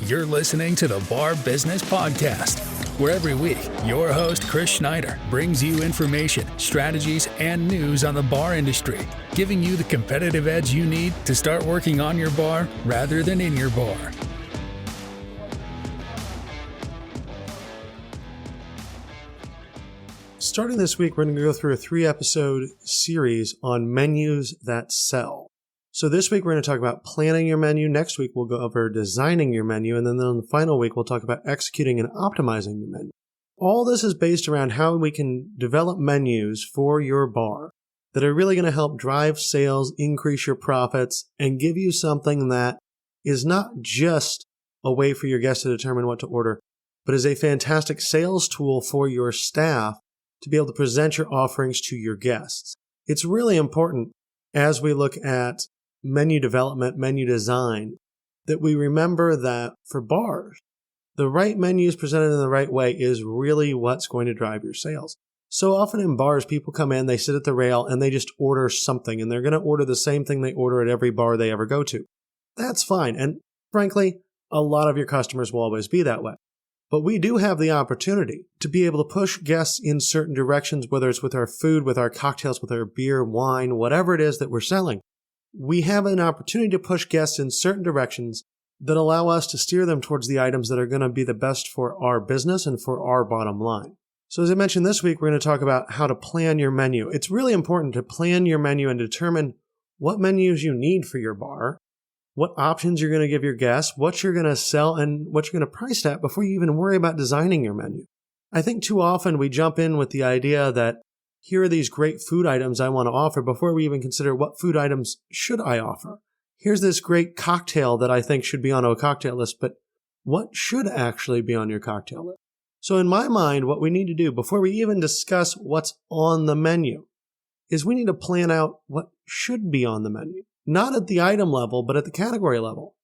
You're listening to the Bar Business Podcast, where every week your host, Chris Schneider, brings you information, strategies, and news on the bar industry, giving you the competitive edge you need to start working on your bar rather than in your bar. Starting this week, we're going to go through a 3-episode series on menus that sell. So this week, we're going to talk about planning your menu. Next week, we'll go over designing your menu. And then on the final week, we'll talk about executing and optimizing your menu. All this is based around how we can develop menus for your bar that are really going to help drive sales, increase your profits, and give you something that is not just a way for your guests to determine what to order, but is a fantastic sales tool for your staff to be able to present your offerings to your guests. It's really important as we look at menu development, menu design, that we remember that for bars, the right menus presented in the right way is really what's going to drive your sales. So often in bars, people come in, they sit at the rail, and they just order something, and they're going to order the same thing they order at every bar they ever go to. That's fine. And frankly, a lot of your customers will always be that way. But we do have the opportunity to be able to push guests in certain directions, whether it's with our food, with our cocktails, with our beer, wine, whatever it is that we're selling. We have an opportunity to push guests in certain directions that allow us to steer them towards the items that are going to be the best for our business and for our bottom line. So as I mentioned this week, we're going to talk about how to plan your menu. It's really important to plan your menu and determine what menus you need for your bar, what options you're going to give your guests, what you're going to sell, and what you're going to price at before you even worry about designing your menu. I think too often we jump in with the idea that here are these great food items I want to offer before we even consider what food items should I offer. Here's this great cocktail that I think should be on a cocktail list, but what should actually be on your cocktail list? So in my mind, what we need to do before we even discuss what's on the menu is we need to plan out what should be on the menu. Not at the item level, but at the category level.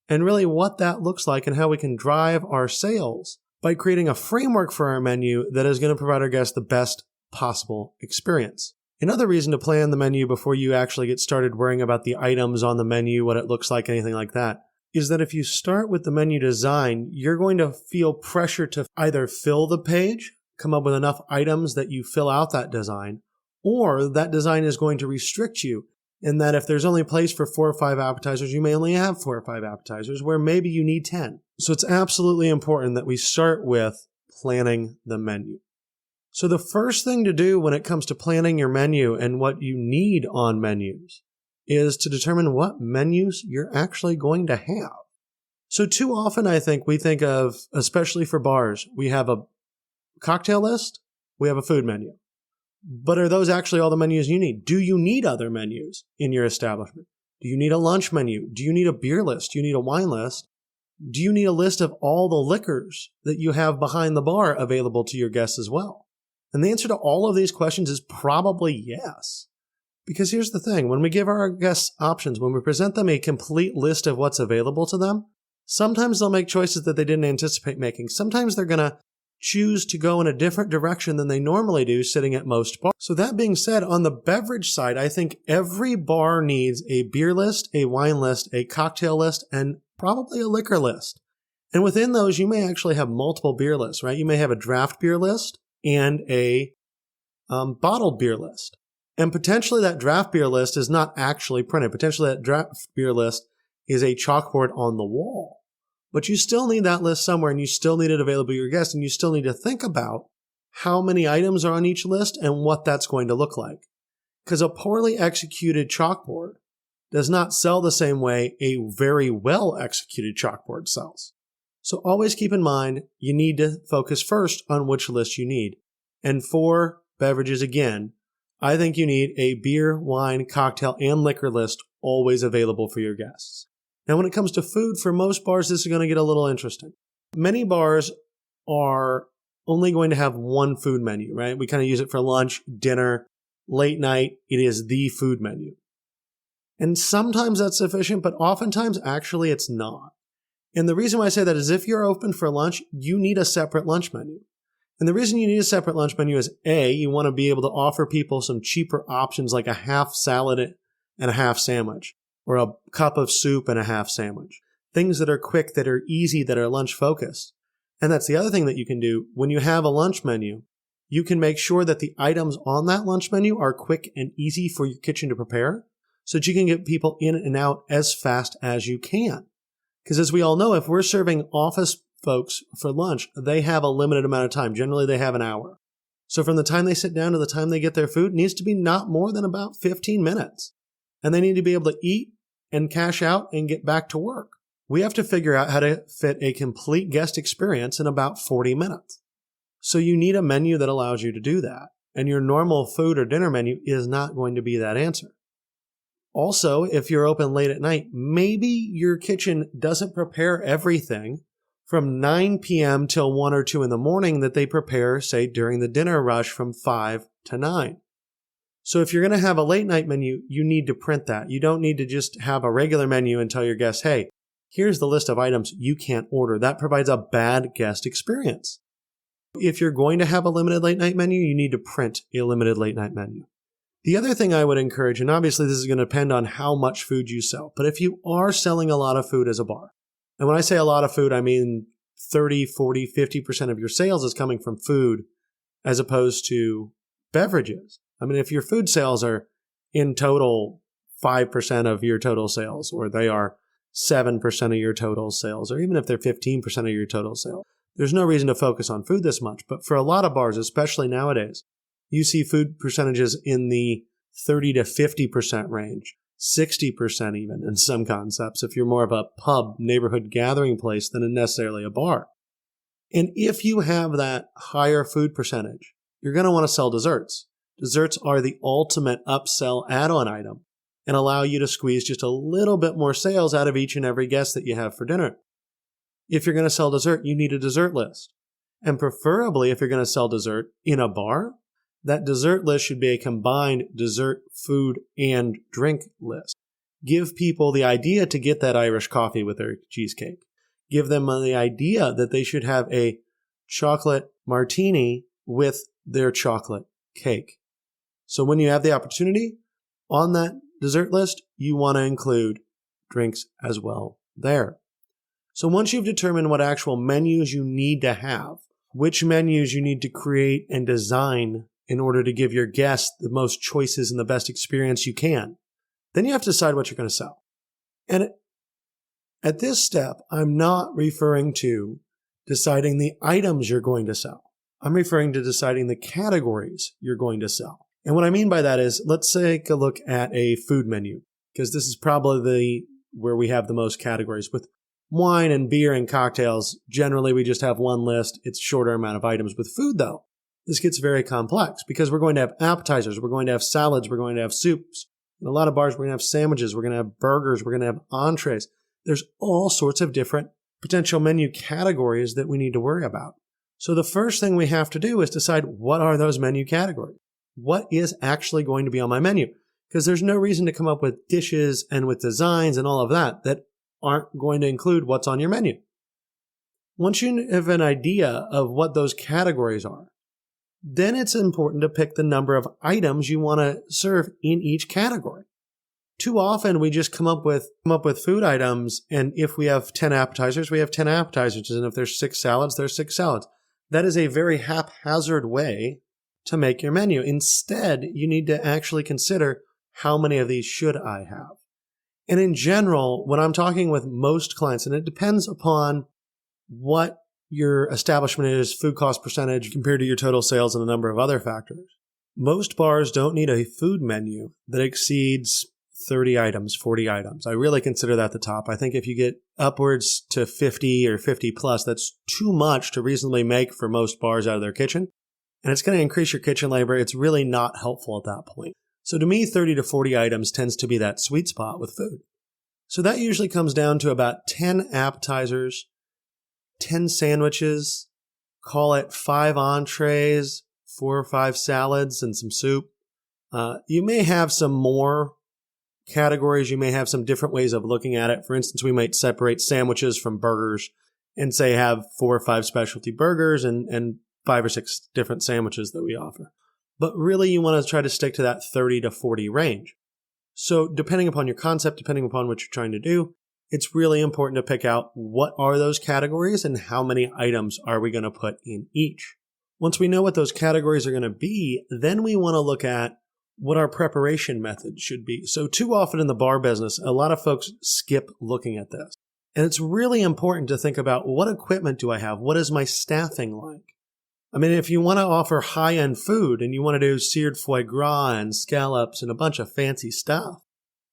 And really what that looks like and how we can drive our sales by creating a framework for our menu that is going to provide our guests the best possible experience. Another reason to plan the menu before you actually get started worrying about the items on the menu, what it looks like, anything like that, is that if you start with the menu design, you're going to feel pressure to either fill the page, come up with enough items that you fill out that design, or that design is going to restrict you in that if there's only place for 4 or 5 appetizers, you may only have 4 or 5 appetizers where maybe you need 10. So it's absolutely important that we start with planning the menu. So the first thing to do when it comes to planning your menu and what you need on menus is to determine what menus you're actually going to have. So too often I think we think of, especially for bars, we have a cocktail list, we have a food menu. But are those actually all the menus you need? Do you need other menus in your establishment? Do you need a lunch menu? Do you need a beer list? Do you need a wine list? Do you need a list of all the liquors that you have behind the bar available to your guests as well? And the answer to all of these questions is probably yes. Because here's the thing, when we give our guests options, when we present them a complete list of what's available to them, sometimes they'll make choices that they didn't anticipate making. Sometimes they're going to choose to go in a different direction than they normally do sitting at most bars. So that being said, on the beverage side, I think every bar needs a beer list, a wine list, a cocktail list, and probably a liquor list. And within those, you may actually have multiple beer lists, right? You may have a draft beer list and a bottled beer list. And potentially that draft beer list is not actually printed. Potentially that draft beer list is a chalkboard on the wall. But you still need that list somewhere, and you still need it available to your guests, and you still need to think about how many items are on each list and what that's going to look like. Because a poorly executed chalkboard does not sell the same way a very well executed chalkboard sells. So always keep in mind, you need to focus first on which list you need. And for beverages, again, I think you need a beer, wine, cocktail, and liquor list always available for your guests. Now, when it comes to food, for most bars, this is going to get a little interesting. Many bars are only going to have one food menu, right? We kind of use it for lunch, dinner, late night. It is the food menu. And sometimes that's sufficient, but oftentimes, actually, it's not. And the reason why I say that is if you're open for lunch, you need a separate lunch menu. And the reason you need a separate lunch menu is A, you want to be able to offer people some cheaper options like a half salad and a half sandwich, or a cup of soup and a half sandwich. things that are quick, that are easy, that are lunch focused. And that's the other thing that you can do. When you have a lunch menu, you can make sure that the items on that lunch menu are quick and easy for your kitchen to prepare so that you can get people in and out as fast as you can. Because as we all know, if we're serving office folks for lunch, they have a limited amount of time. Generally, they have an hour. So from the time they sit down to the time they get their food needs to be not more than about 15 minutes. And they need to be able to eat and cash out and get back to work. We have to figure out how to fit a complete guest experience in about 40 minutes. So you need a menu that allows you to do that. And your normal food or dinner menu is not going to be that answer. Also, if you're open late at night, maybe your kitchen doesn't prepare everything from 9 p.m. till 1 or 2 in the morning that they prepare, say, during the dinner rush from 5 to 9. So if you're going to have a late night menu, you need to print that. You don't need to just have a regular menu and tell your guests, hey, here's the list of items you can't order. That provides a bad guest experience. If you're going to have a limited late night menu, you need to print a limited late night menu. The other thing I would encourage, and obviously this is going to depend on how much food you sell, but if you are selling a lot of food as a bar, and when I say a lot of food, I mean 30, 40, 50% of your sales is coming from food as opposed to beverages. I mean, if your food sales are in total 5% of your total sales, or they are 7% of your total sales, or even if they're 15% of your total sales, there's no reason to focus on food this much. But for a lot of bars, especially nowadays, you see food percentages in the 30 to 50% range, 60% even in some concepts, if you're more of a pub neighborhood gathering place than necessarily a bar. And if you have that higher food percentage, you're going to want to sell desserts. Desserts are the ultimate upsell add-on item and allow you to squeeze just a little bit more sales out of each and every guest that you have for dinner. If you're going to sell dessert, you need a dessert list. And preferably, if you're going to sell dessert in a bar, that dessert list should be a combined dessert, food, and drink list. Give people the idea to get that Irish coffee with their cheesecake. Give them the idea that they should have a chocolate martini with their chocolate cake. So when you have the opportunity on that dessert list, you want to include drinks as well there. So once you've determined what actual menus you need to have, which menus you need to create and design in order to give your guests the most choices and the best experience you can, then you have to decide what you're going to sell. And at this step, I'm not referring to deciding the items you're going to sell. I'm referring to deciding the categories you're going to sell. And what I mean by that is, let's take a look at a food menu, because this is probably where we have the most categories. With wine and beer and cocktails, generally we just have one list. It's a shorter amount of items. With food, though, this gets very complex because we're going to have appetizers, we're going to have salads, we're going to have soups. In a lot of bars, we're going to have sandwiches, we're going to have burgers, we're going to have entrees. There's all sorts of different potential menu categories that we need to worry about. So the first thing we have to do is decide, what are those menu categories? What is actually going to be on my menu? Because there's no reason to come up with dishes and with designs and all of that aren't going to include what's on your menu. Once you have an idea of what those categories are, then it's important to pick the number of items you want to serve in each category. Too often we just come up with food items, and if we have 10 appetizers, we have 10 appetizers, and if there's 6 salads, there's 6 salads. That is a very haphazard way to make your menu. Instead, you need to actually consider, how many of these should I have? And in general, when I'm talking with most clients, and it depends upon what your establishment is, food cost percentage compared to your total sales and a number of other factors, most bars don't need a food menu that exceeds 30 items, 40 items. I really consider that the top. I think if you get upwards to 50 or 50 plus, that's too much to reasonably make for most bars out of their kitchen. And it's going to increase your kitchen labor. It's really not helpful at that point. So to me, 30 to 40 items tends to be that sweet spot with food. So that usually comes down to about 10 appetizers, 10 sandwiches, call it 5 entrees, 4 or 5 salads, and some soup. You may have some more categories. You may have some different ways of looking at it. For instance, we might separate sandwiches from burgers and say have 4 or 5 specialty burgers and 5 or 6 different sandwiches that we offer. But really, you want to try to stick to that 30 to 40 range. So depending upon your concept, depending upon what you're trying to do, it's really important to pick out what are those categories and how many items are we going to put in each. Once we know what those categories are going to be, then we want to look at what our preparation method should be. So too often in the bar business, a lot of folks skip looking at this. And it's really important to think about what equipment do I have? What is my staffing like? I mean, if you want to offer high-end food and you want to do seared foie gras and scallops and a bunch of fancy stuff,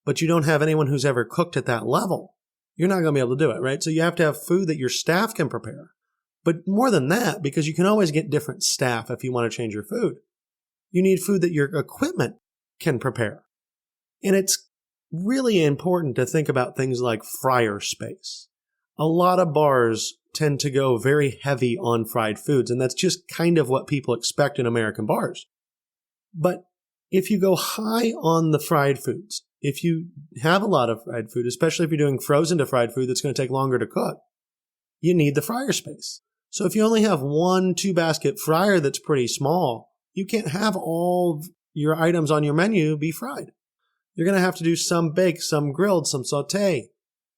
but you don't have anyone who's ever cooked at that level, you're not going to be able to do it, right? So you have to have food that your staff can prepare. But more than that, because you can always get different staff if you want to change your food, you need food that your equipment can prepare. And it's really important to think about things like fryer space. A lot of bars tend to go very heavy on fried foods, and that's just kind of what people expect in American bars. But if you go high on the fried foods, if you have a lot of fried food, especially if you're doing frozen to fried food that's going to take longer to cook, you need the fryer space. So if you only have 1-2 basket fryer that's pretty small, you can't have all your items on your menu be fried. You're going to have to do some baked, some grilled, some sauté.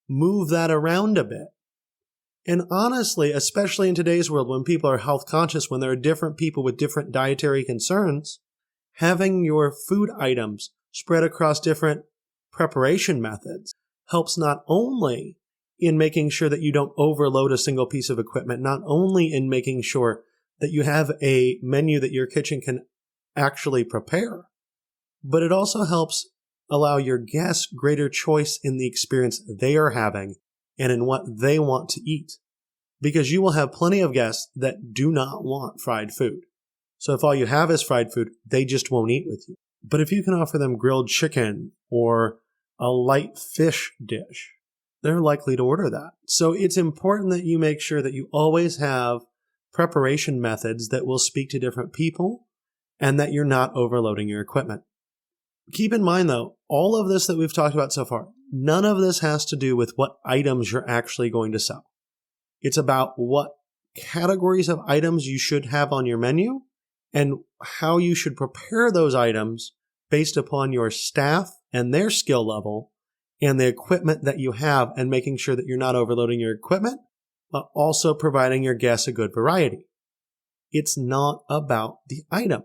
Move that around a bit. And honestly, especially in today's world when people are health conscious, when there are different people with different dietary concerns, having your food items spread across different preparation methods helps not only in making sure that you don't overload a single piece of equipment, not only in making sure that you have a menu that your kitchen can actually prepare, but it also helps allow your guests greater choice in the experience they are having and in what they want to eat. Because you will have plenty of guests that do not want fried food. So if all you have is fried food, they just won't eat with you. But if you can offer them grilled chicken or a light fish dish, they're likely to order that. So it's important that you make sure that you always have preparation methods that will speak to different people and that you're not overloading your equipment. Keep in mind, though, all of this that we've talked about so far, none of this has to do with what items you're actually going to sell. It's about what categories of items you should have on your menu and how you should prepare those items based upon your staff and their skill level and the equipment that you have, and making sure that you're not overloading your equipment, but also providing your guests a good variety. It's not about the item.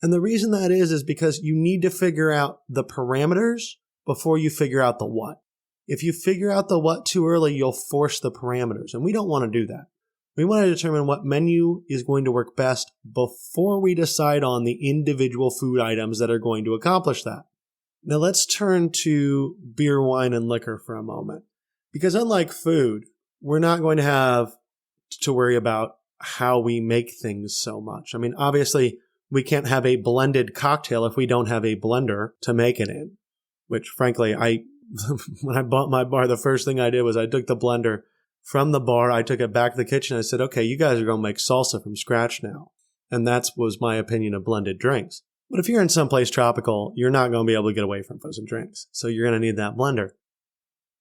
And the reason that is because you need to figure out the parameters before you figure out the what. If you figure out the what too early, you'll force the parameters, and we don't want to do that. We want to determine what menu is going to work best before we decide on the individual food items that are going to accomplish that. Now let's turn to beer, wine, and liquor for a moment. Because unlike food, we're not going to have to worry about how we make things so much. I mean, obviously, we can't have a blended cocktail if we don't have a blender to make it in, which frankly, when I bought my bar, the first thing I did was I took the blender from the bar, I took it back to the kitchen. I said, okay, you guys are going to make salsa from scratch now. And that was my opinion of blended drinks. But if you're in someplace tropical, you're not going to be able to get away from frozen drinks. So you're going to need that blender.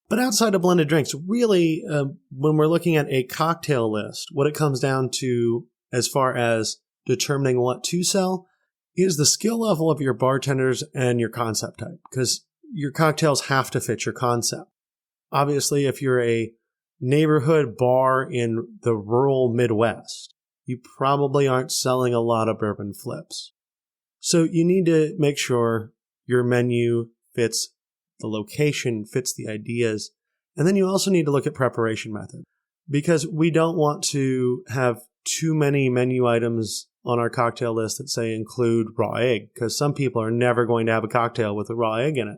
But outside of blended drinks, really, when we're looking at a cocktail list, what it comes down to as far as determining what to sell is the skill level of your bartenders and your concept type, because your cocktails have to fit your concept. Obviously, if you're a neighborhood bar in the rural Midwest, you probably aren't selling a lot of bourbon flips. So you need to make sure your menu fits the location, fits the ideas. And then you also need to look at preparation method, because we don't want to have too many menu items on our cocktail list that say include raw egg, because some people are never going to have a cocktail with a raw egg in it.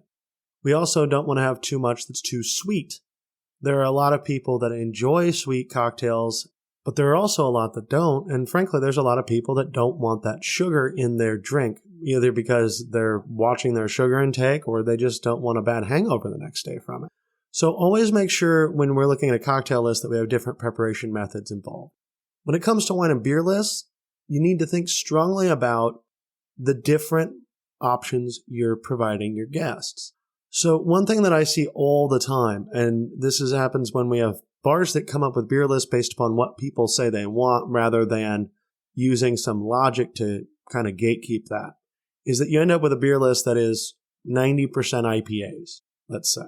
We also don't want to have too much that's too sweet. There are a lot of people that enjoy sweet cocktails, but there are also a lot that don't. And frankly, there's a lot of people that don't want that sugar in their drink, either because they're watching their sugar intake or they just don't want a bad hangover the next day from it. So always make sure when we're looking at a cocktail list that we have different preparation methods involved. When it comes to wine and beer lists, you need to think strongly about the different options you're providing your guests. So one thing that I see all the time, and this happens when we have bars that come up with beer lists based upon what people say they want rather than using some logic to kind of gatekeep that, is that you end up with a beer list that is 90% IPAs, let's say.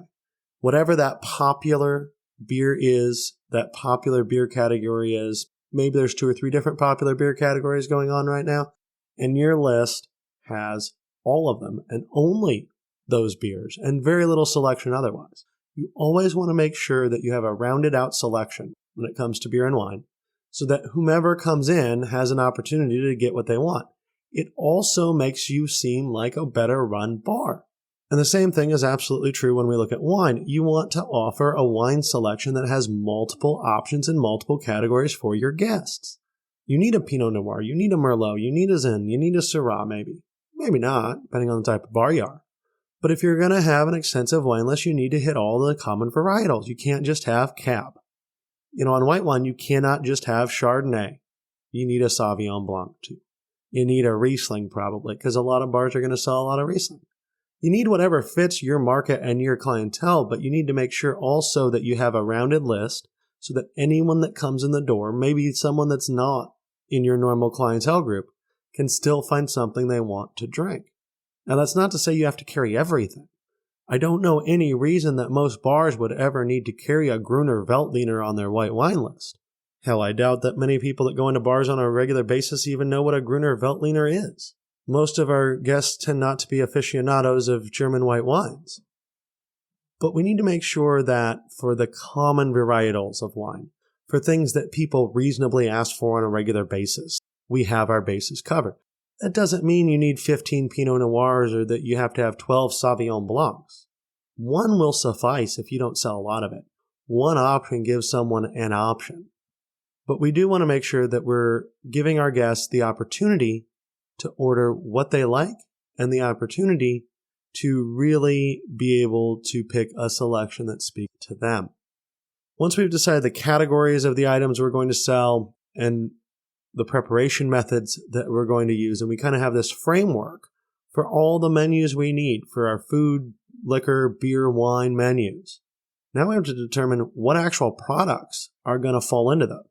Whatever that popular beer is, that popular beer category is, maybe there's 2 or 3 different popular beer categories going on right now, and your list has all of them and only those beers and very little selection otherwise. You always want to make sure that you have a rounded out selection when it comes to beer and wine so that whomever comes in has an opportunity to get what they want. It also makes you seem like a better run bar. And the same thing is absolutely true when we look at wine. You want to offer a wine selection that has multiple options in multiple categories for your guests. You need a Pinot Noir, you need a Merlot, you need a Zin, you need a Syrah maybe. Maybe not, depending on the type of bar you are. But if you're going to have an extensive wine list, you need to hit all the common varietals. You can't just have Cab. On white wine, you cannot just have Chardonnay. You need a Sauvignon Blanc too. You need a Riesling probably, because a lot of bars are going to sell a lot of Riesling. You need whatever fits your market and your clientele, but you need to make sure also that you have a rounded list so that anyone that comes in the door, maybe someone that's not in your normal clientele group, can still find something they want to drink. Now, that's not to say you have to carry everything. I don't know any reason that most bars would ever need to carry a Gruner Veltliner on their white wine list. Hell, I doubt that many people that go into bars on a regular basis even know what a Gruner Veltliner is. Most of our guests tend not to be aficionados of German white wines. But we need to make sure that for the common varietals of wine, for things that people reasonably ask for on a regular basis, we have our bases covered. That doesn't mean you need 15 Pinot Noirs or that you have to have 12 Sauvignon Blancs. One will suffice if you don't sell a lot of it. One option gives someone an option. But we do want to make sure that we're giving our guests the opportunity to order what they like and the opportunity to really be able to pick a selection that speaks to them. Once we've decided the categories of the items we're going to sell and the preparation methods that we're going to use, and we kind of have this framework for all the menus we need for our food, liquor, beer, wine menus. Now we have to determine what actual products are going to fall into those.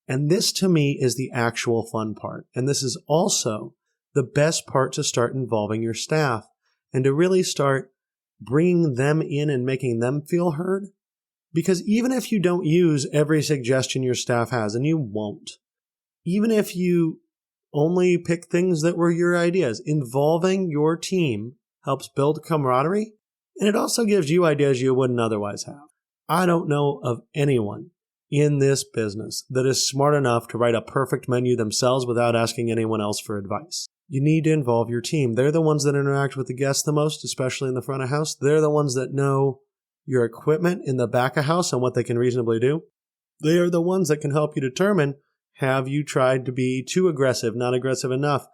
And this to me is the actual fun part. And this is also the best part to start involving your staff and to really start bringing them in and making them feel heard. Because even if you don't use every suggestion your staff has, and you won't, even if you only pick things that were your ideas, involving your team helps build camaraderie, and it also gives you ideas you wouldn't otherwise have. I don't know of anyone in this business that is smart enough to write a perfect menu themselves without asking anyone else for advice. You need to involve your team. They're the ones that interact with the guests the most, especially in the front of house. They're the ones that know your equipment in the back of house and what they can reasonably do. They are the ones that can help you determine, have you tried to be too aggressive, not aggressive enough?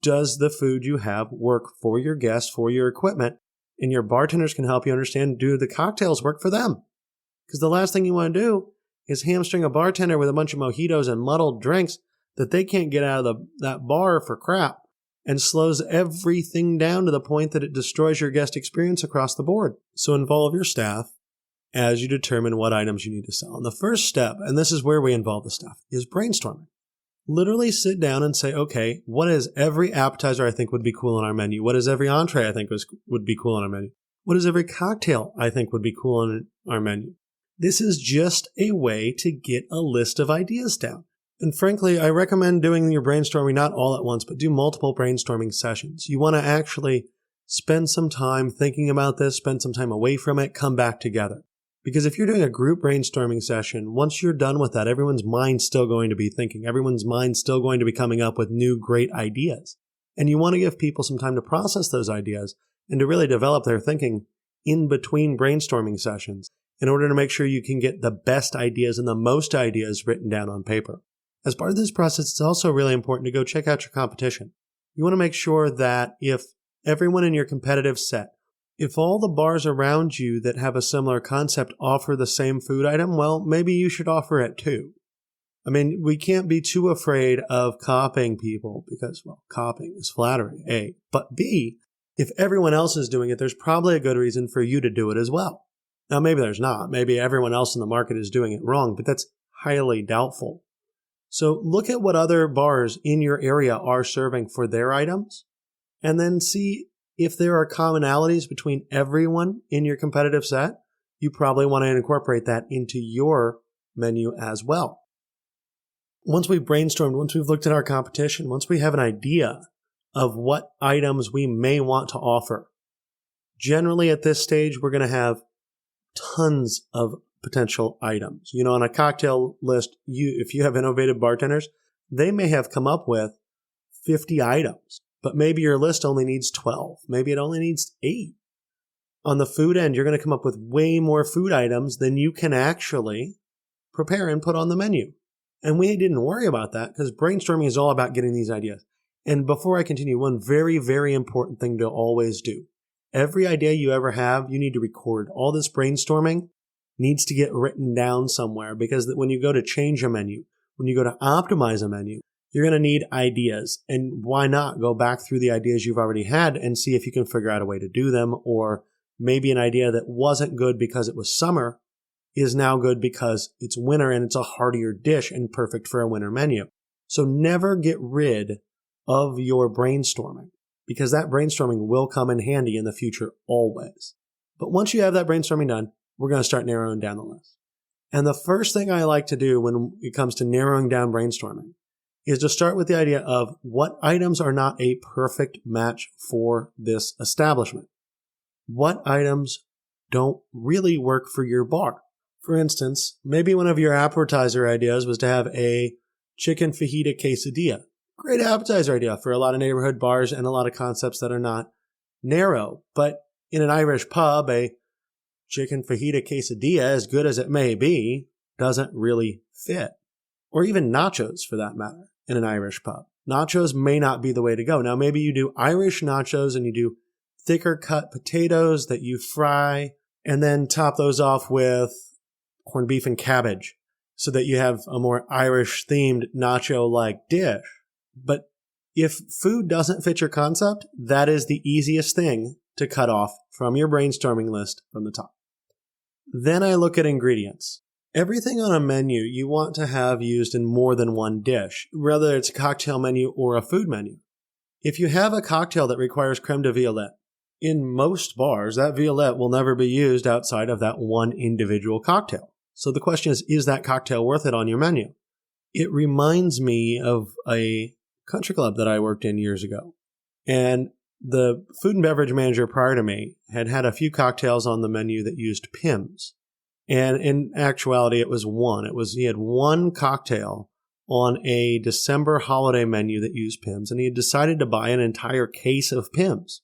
Does the food you have work for your guests, for your equipment? And your bartenders can help you understand, do the cocktails work for them? Because the last thing you want to do is hamstring a bartender with a bunch of mojitos and muddled drinks that they can't get out of that bar for crap, and slows everything down to the point that it destroys your guest experience across the board. So involve your staff as you determine what items you need to sell. And the first step, and this is where we involve the staff, is brainstorming. Literally sit down and say, okay, what is every appetizer I think would be cool on our menu? What is every entree I think would be cool on our menu? What is every cocktail I think would be cool on our menu? This is just a way to get a list of ideas down. And frankly, I recommend doing your brainstorming not all at once, but do multiple brainstorming sessions. You want to actually spend some time thinking about this, spend some time away from it, come back together. Because if you're doing a group brainstorming session, once you're done with that, everyone's mind's still going to be thinking. Everyone's mind's still going to be coming up with new great ideas. And you want to give people some time to process those ideas and to really develop their thinking in between brainstorming sessions in order to make sure you can get the best ideas and the most ideas written down on paper. As part of this process, it's also really important to go check out your competition. You want to make sure that if everyone in your competitive set, if all the bars around you that have a similar concept offer the same food item, well, maybe you should offer it too. I mean, we can't be too afraid of copying people because, well, copying is flattery, A. But B, if everyone else is doing it, there's probably a good reason for you to do it as well. Now, maybe there's not. Maybe everyone else in the market is doing it wrong, but that's highly doubtful. So look at what other bars in your area are serving for their items, and then see if there are commonalities between everyone in your competitive set. you probably want to incorporate that into your menu as well. Once we've brainstormed, once we've looked at our competition, once we have an idea of what items we may want to offer, generally at this stage, we're going to have tons of potential items. On a cocktail list, if you have innovative bartenders, they may have come up with 50 items, but maybe your list only needs 12. Maybe it only needs 8. On the food end, you're going to come up with way more food items than you can actually prepare and put on the menu. And we didn't worry about that because brainstorming is all about getting these ideas. And before I continue, one very, very important thing to always do. Every idea you ever have, you need to record. All this brainstorming needs to get written down somewhere because when you go to change a menu, when you go to optimize a menu, you're going to need ideas. And why not go back through the ideas you've already had and see if you can figure out a way to do them, or maybe an idea that wasn't good because it was summer is now good because it's winter and it's a heartier dish and perfect for a winter menu. So never get rid of your brainstorming because that brainstorming will come in handy in the future always. But once you have that brainstorming done, we're going to start narrowing down the list. And the first thing I like to do when it comes to narrowing down brainstorming is to start with the idea of what items are not a perfect match for this establishment. What items don't really work for your bar? For instance, maybe one of your appetizer ideas was to have a chicken fajita quesadilla. Great appetizer idea for a lot of neighborhood bars and a lot of concepts that are not narrow. But in an Irish pub, a chicken fajita quesadilla, as good as it may be, doesn't really fit. Or even nachos for that matter in an Irish pub. Nachos may not be the way to go. Now, maybe you do Irish nachos and you do thicker cut potatoes that you fry and then top those off with corned beef and cabbage so that you have a more Irish themed nacho-like dish. But if food doesn't fit your concept, that is the easiest thing to cut off from your brainstorming list from the top. Then I look at ingredients. Everything on a menu you want to have used in more than one dish, whether it's a cocktail menu or a food menu. If you have a cocktail that requires creme de violette, in most bars, that violette will never be used outside of that one individual cocktail. So the question is that cocktail worth it on your menu? It reminds me of a country club that I worked in years ago. And the food and beverage manager prior to me had a few cocktails on the menu that used Pimm's. And in actuality, it was one. He had one cocktail on a December holiday menu that used Pimm's, and he had decided to buy an entire case of Pimm's.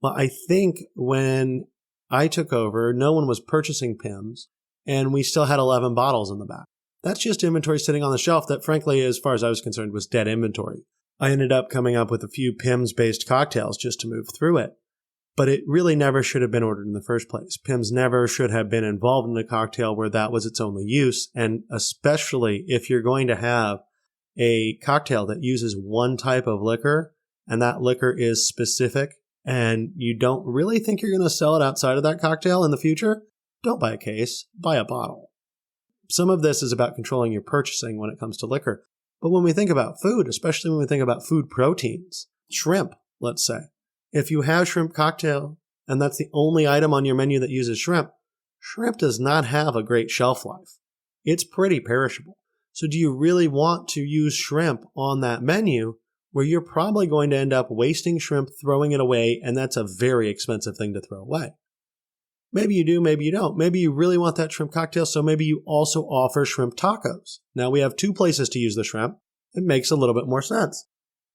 Well, I think when I took over, no one was purchasing Pimm's, and we still had 11 bottles in the back. That's just inventory sitting on the shelf that, frankly, as far as I was concerned, was dead inventory. I ended up coming up with a few Pimm's-based cocktails just to move through it. But it really never should have been ordered in the first place. Pimm's never should have been involved in a cocktail where that was its only use, and especially if you're going to have a cocktail that uses one type of liquor, and that liquor is specific, and you don't really think you're going to sell it outside of that cocktail in the future, don't buy a case, buy a bottle. Some of this is about controlling your purchasing when it comes to liquor. But when we think about food, especially when we think about food proteins, shrimp, let's say, if you have shrimp cocktail and that's the only item on your menu that uses shrimp, shrimp does not have a great shelf life. It's pretty perishable. So do you really want to use shrimp on that menu where you're probably going to end up wasting shrimp, throwing it away, and that's a very expensive thing to throw away? Maybe you do, maybe you don't. Maybe you really want that shrimp cocktail, so maybe you also offer shrimp tacos. Now we have 2 places to use the shrimp. It makes a little bit more sense.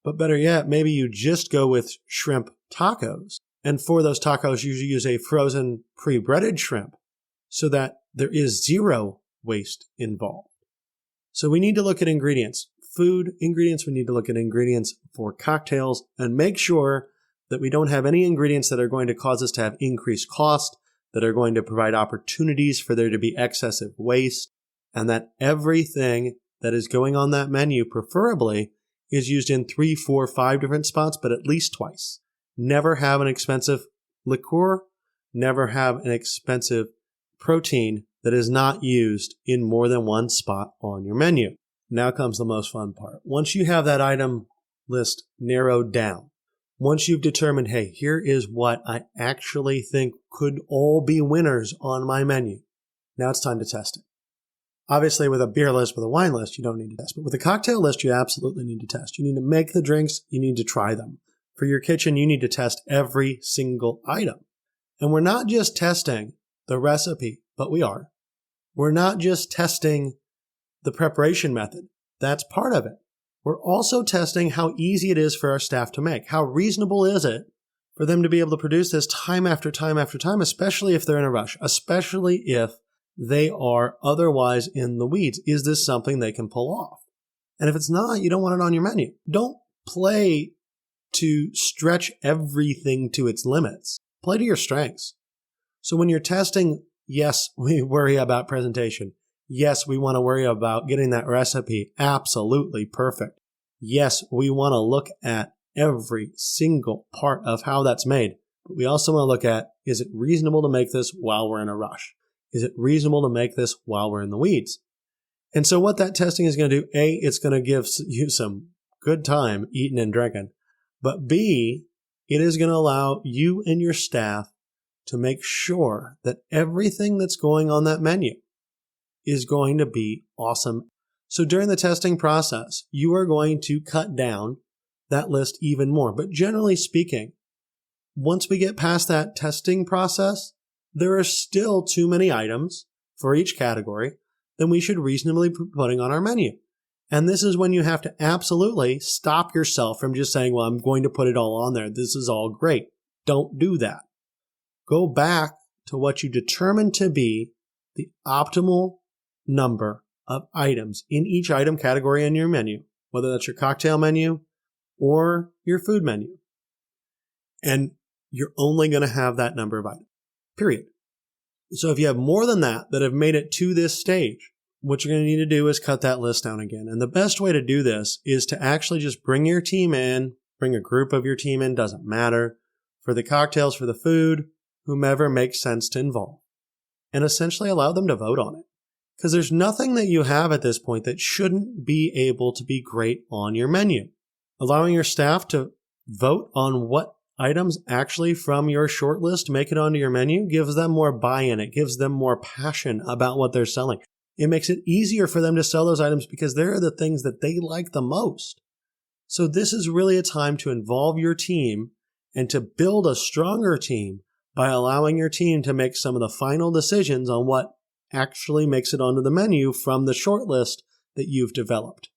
But better yet, maybe you just go with shrimp tacos. And for those tacos, you use a frozen pre-breaded shrimp so that there is 0 waste involved. So we need to look at ingredients. Food ingredients, we need to look at ingredients for cocktails and make sure that we don't have any ingredients that are going to cause us to have increased cost, that are going to provide opportunities for there to be excessive waste, and that everything that is going on that menu, preferably, is used in 3, 4, 5 different spots, but at least twice. Never have an expensive liqueur, never have an expensive protein that is not used in more than one spot on your menu. Now comes the most fun part. Once you have that item list narrowed down, Once you've determined, hey, here is what I actually think could all be winners on my menu, now it's time to test it. Obviously, with a beer list, with a wine list, you don't need to test. But with a cocktail list, you absolutely need to test. You need to make the drinks. You need to try them. For your kitchen, you need to test every single item. And we're not just testing the recipe, but we are. We're not just testing the preparation method. That's part of it. We're also testing how easy it is for our staff to make. How reasonable is it for them to be able to produce this time after time after time, especially if they're in a rush, especially if they are otherwise in the weeds. Is this something they can pull off? And if it's not, you don't want it on your menu. Don't play to stretch everything to its limits. Play to your strengths. So when you're testing, yes, we worry about presentation. Yes, we want to worry about getting that recipe absolutely perfect. Yes, we want to look at every single part of how that's made. But we also want to look at, is it reasonable to make this while we're in a rush? Is it reasonable to make this while we're in the weeds? And so what that testing is going to do, A, it's going to give you some good time eating and drinking. But B, it is going to allow you and your staff to make sure that everything that's going on that menu is going to be awesome. So during the testing process, you are going to cut down that list even more. But generally speaking, once we get past that testing process, there are still too many items for each category than we should reasonably be putting on our menu. And this is when you have to absolutely stop yourself from just saying, well, I'm going to put it all on there. This is all great. Don't do that. Go back to what you determined to be the optimal number of items in each item category in your menu, whether that's your cocktail menu or your food menu. And you're only going to have that number of items, period. So if you have more than that have made it to this stage, what you're going to need to do is cut that list down again. And the best way to do this is to actually just bring your team in, bring a group of your team in, doesn't matter, for the cocktails, for the food, whomever makes sense to involve, and essentially allow them to vote on it. Because there's nothing that you have at this point that shouldn't be able to be great on your menu. Allowing your staff to vote on what items actually from your short list make it onto your menu gives them more buy-in. It gives them more passion about what they're selling. It makes it easier for them to sell those items because they're the things that they like the most. So this is really a time to involve your team and to build a stronger team by allowing your team to make some of the final decisions on what actually makes it onto the menu from the short list that you've developed.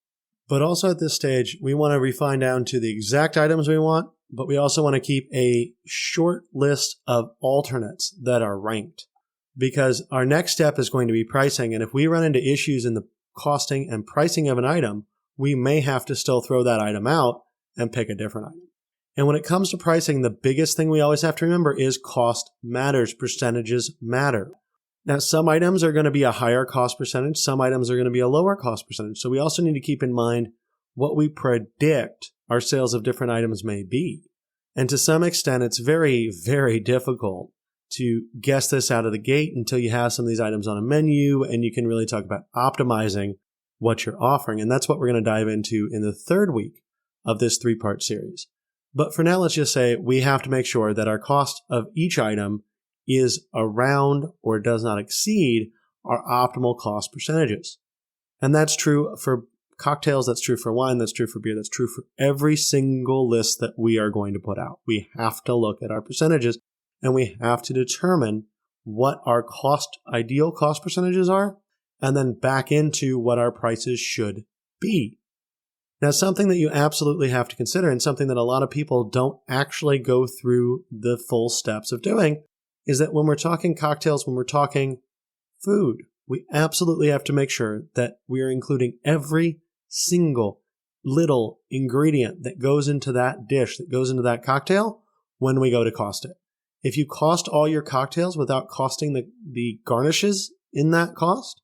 But also at this stage, we want to refine down to the exact items we want, but we also want to keep a short list of alternates that are ranked. Because our next step is going to be pricing, and if we run into issues in the costing and pricing of an item, we may have to still throw that item out and pick a different item. And when it comes to pricing, the biggest thing we always have to remember is cost matters. Percentages matter. Now, some items are going to be a higher cost percentage. Some items are going to be a lower cost percentage. So we also need to keep in mind what we predict our sales of different items may be. And to some extent, it's very, very difficult to guess this out of the gate until you have some of these items on a menu and you can really talk about optimizing what you're offering. And that's what we're going to dive into in the third week of this 3-part series. But for now, let's just say we have to make sure that our cost of each item is around or does not exceed our optimal cost percentages. And that's true for cocktails, that's true for wine, that's true for beer, that's true for every single list that we are going to put out. We have to look at our percentages and we have to determine what our ideal cost percentages are and then back into what our prices should be. Now, something that you absolutely have to consider and something that a lot of people don't actually go through the full steps of doing is that when we're talking cocktails, when we're talking food, we absolutely have to make sure that we are including every single little ingredient that goes into that dish, that goes into that cocktail when we go to cost it. If you cost all your cocktails without costing the garnishes in that cost,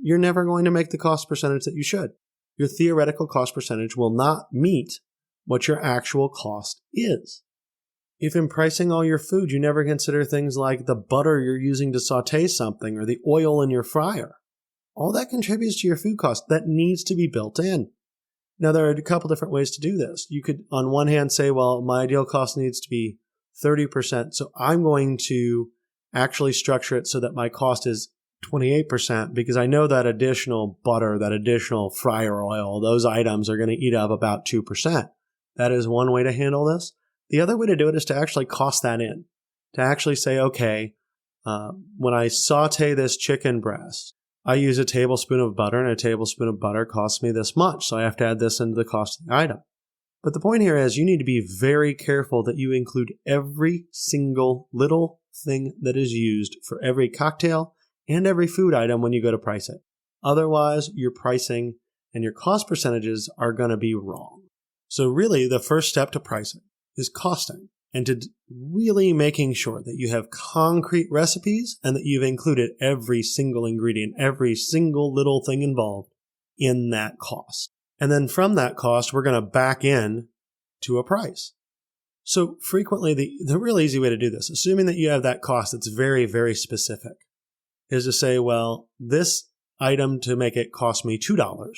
you're never going to make the cost percentage that you should. Your theoretical cost percentage will not meet what your actual cost is. If in pricing all your food, you never consider things like the butter you're using to saute something or the oil in your fryer, all that contributes to your food cost. That needs to be built in. Now, there are a couple different ways to do this. You could, on one hand, say, well, my ideal cost needs to be 30%. So I'm going to actually structure it so that my cost is 28% because I know that additional butter, that additional fryer oil, those items are going to eat up about 2%. That is one way to handle this. The other way to do it is to actually cost that in, to actually say, okay, when I saute this chicken breast, I use a tablespoon of butter, and a tablespoon of butter costs me this much. So I have to add this into the cost of the item. But the point here is you need to be very careful that you include every single little thing that is used for every cocktail and every food item when you go to price it. Otherwise, your pricing and your cost percentages are going to be wrong. So really, the first step to pricing is costing and to really making sure that you have concrete recipes and that you've included every single ingredient, every single little thing involved in that cost. And then from that cost, we're going to back in to a price. So frequently, the real easy way to do this, assuming that you have that cost that's very, very specific, is to say, well, this item to make it cost me $2.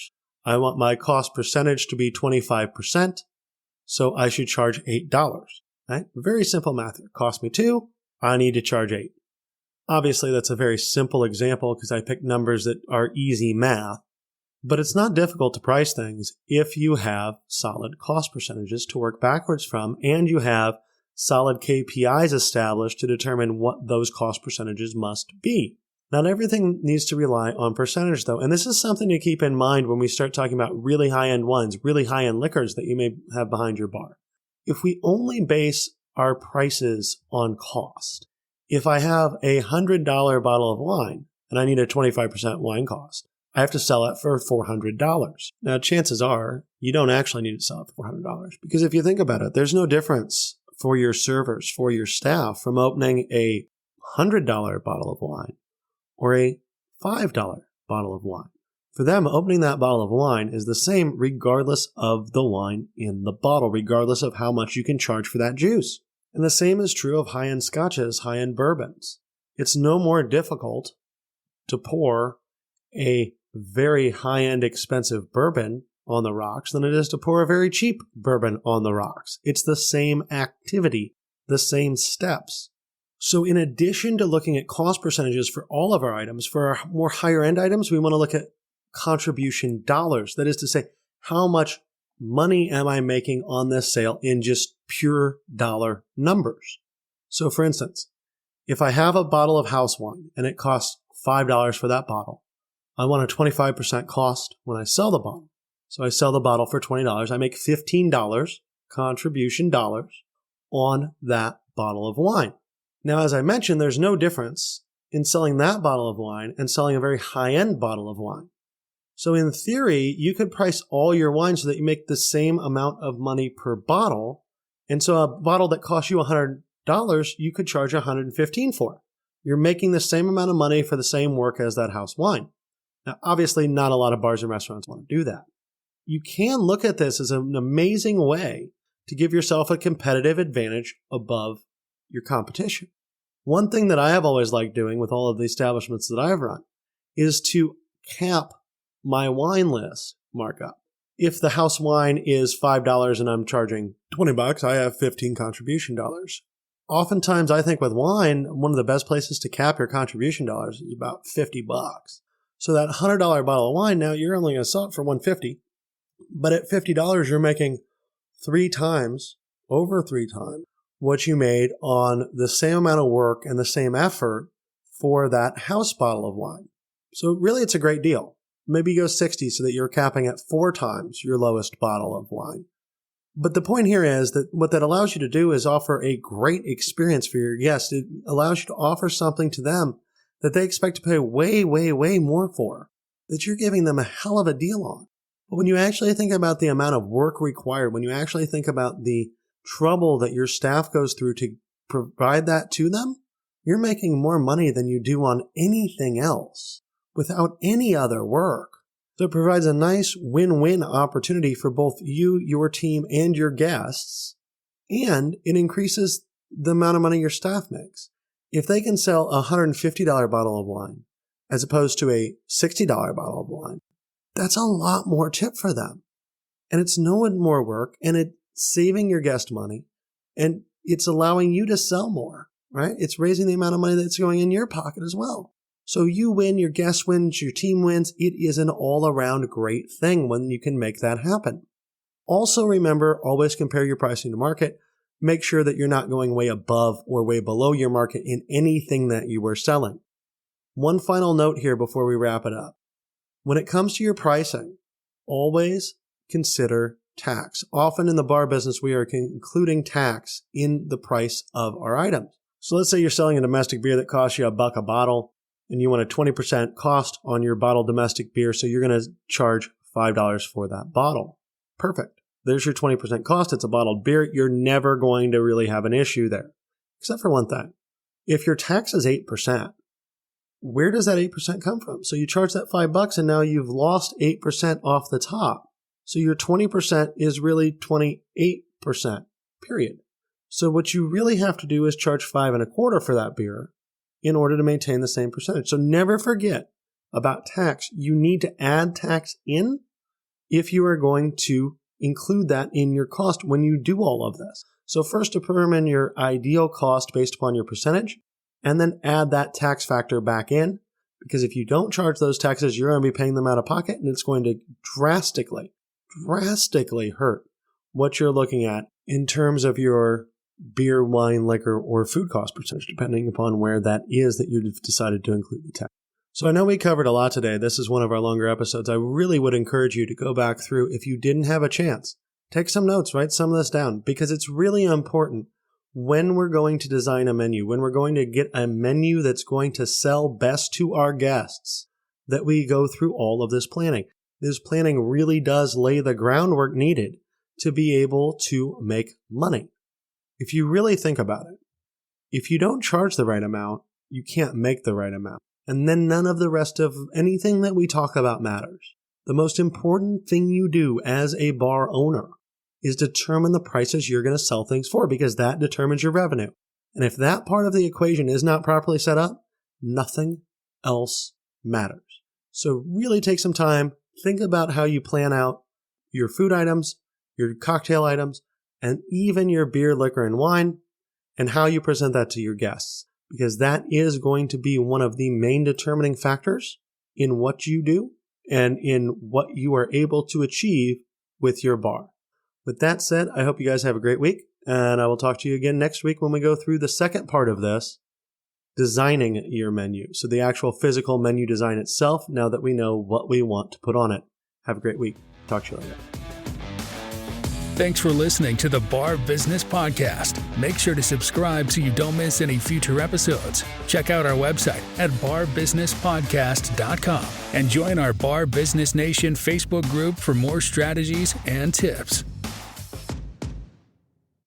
I want my cost percentage to be 25%, so I should charge $8. Right? Very simple math here. Cost me $2, I need to charge $8. Obviously, that's a very simple example because I picked numbers that are easy math, but it's not difficult to price things if you have solid cost percentages to work backwards from and you have solid KPIs established to determine what those cost percentages must be. Not everything needs to rely on percentage, though, and this is something to keep in mind when we start talking about really high-end wines, really high-end liquors that you may have behind your bar. If we only base our prices on cost, if I have a $100 bottle of wine and I need a 25% wine cost, I have to sell it for $400. Now, chances are you don't actually need to sell it for $400 because if you think about it, there's no difference for your servers, for your staff from opening a $100 bottle of wine or a $5 bottle of wine. For them, opening that bottle of wine is the same regardless of the wine in the bottle, regardless of how much you can charge for that juice. And the same is true of high-end scotches, high-end bourbons. It's no more difficult to pour a very high-end expensive bourbon on the rocks than it is to pour a very cheap bourbon on the rocks. It's the same activity, the same steps. So in addition to looking at cost percentages for all of our items, for our more higher-end items, we want to look at contribution dollars. That is to say, how much money am I making on this sale in just pure dollar numbers? So for instance, if I have a bottle of house wine and it costs $5 for that bottle, I want a 25% cost when I sell the bottle. So I sell the bottle for $20. I make $15 contribution dollars on that bottle of wine. Now, as I mentioned, there's no difference in selling that bottle of wine and selling a very high-end bottle of wine. So in theory, you could price all your wine so that you make the same amount of money per bottle. And so a bottle that costs you $100, you could charge $115 for. You're making the same amount of money for the same work as that house wine. Now, obviously, not a lot of bars and restaurants want to do that. You can look at this as an amazing way to give yourself a competitive advantage above your competition. One thing that I have always liked doing with all of the establishments that I've run is to cap my wine list markup. If the house wine is $5 and I'm charging $20, I have 15 contribution dollars. Oftentimes, I think with wine, one of the best places to cap your contribution dollars is about $50. So that $100 bottle of wine, now you're only going to sell it for $150. But at $50, you're making over three times what you made on the same amount of work and the same effort for that house bottle of wine. So really, it's a great deal. Maybe go 60 so that you're capping at 4 times your lowest bottle of wine. But the point here is that what that allows you to do is offer a great experience for your guests. It allows you to offer something to them that they expect to pay way, way, way more for, that you're giving them a hell of a deal on. But when you actually think about the amount of work required, when you actually think about the trouble that your staff goes through to provide that to them, you're making more money than you do on anything else without any other work. So it provides a nice win-win opportunity for both you, your team, and your guests, and it increases the amount of money your staff makes. If they can sell a $150 bottle of wine as opposed to a $60 bottle of wine, that's a lot more tip for them. And it's no more work, and it's saving your guest money, and it's allowing you to sell more, right? It's raising the amount of money that's going in your pocket as well. So you win, your guest wins, your team wins. It is an all-around great thing when you can make that happen. Also remember, always compare your pricing to market. Make sure that you're not going way above or way below your market in anything that you are selling. One final note here before we wrap it up. When it comes to your pricing, always consider tax. Often in the bar business, we are including tax in the price of our items. So let's say you're selling a domestic beer that costs you $1 a bottle, and you want a 20% cost on your bottled domestic beer, so you're going to charge $5 for that bottle. Perfect. There's your 20% cost. It's a bottled beer. You're never going to really have an issue there, except for one thing. If your tax is 8%, where does that 8% come from? So you charge that $5 and now you've lost 8% off the top. So your 20% is really 28%, period. So what you really have to do is charge $5.25 for that beer in order to maintain the same percentage. So never forget about tax. You need to add tax in if you are going to include that in your cost when you do all of this. So first determine your ideal cost based upon your percentage, and then add that tax factor back in, because if you don't charge those taxes, you're going to be paying them out of pocket, and it's going to drastically hurt what you're looking at in terms of your beer, wine, liquor, or food cost percentage, depending upon where that is that you've decided to include the tax. So I know we covered a lot today. This is one of our longer episodes. I really would encourage you to go back through. If you didn't have a chance, take some notes, write some of this down, because it's really important when we're going to design a menu, when we're going to get a menu that's going to sell best to our guests, that we go through all of this planning. This planning really does lay the groundwork needed to be able to make money. If you really think about it, if you don't charge the right amount, you can't make the right amount. And then none of the rest of anything that we talk about matters. The most important thing you do as a bar owner is determine the prices you're going to sell things for, because that determines your revenue. And if that part of the equation is not properly set up, nothing else matters. So really take some time, think about how you plan out your food items, your cocktail items, and even your beer, liquor, and wine, and how you present that to your guests. Because that is going to be one of the main determining factors in what you do and in what you are able to achieve with your bar. With that said, I hope you guys have a great week, and I will talk to you again next week when we go through the second part of this, designing your menu. So the actual physical menu design itself, now that we know what we want to put on it. Have a great week. Talk to you later. Thanks for listening to the Bar Business Podcast. Make sure to subscribe so you don't miss any future episodes. Check out our website at barbusinesspodcast.com and join our Bar Business Nation Facebook group for more strategies and tips.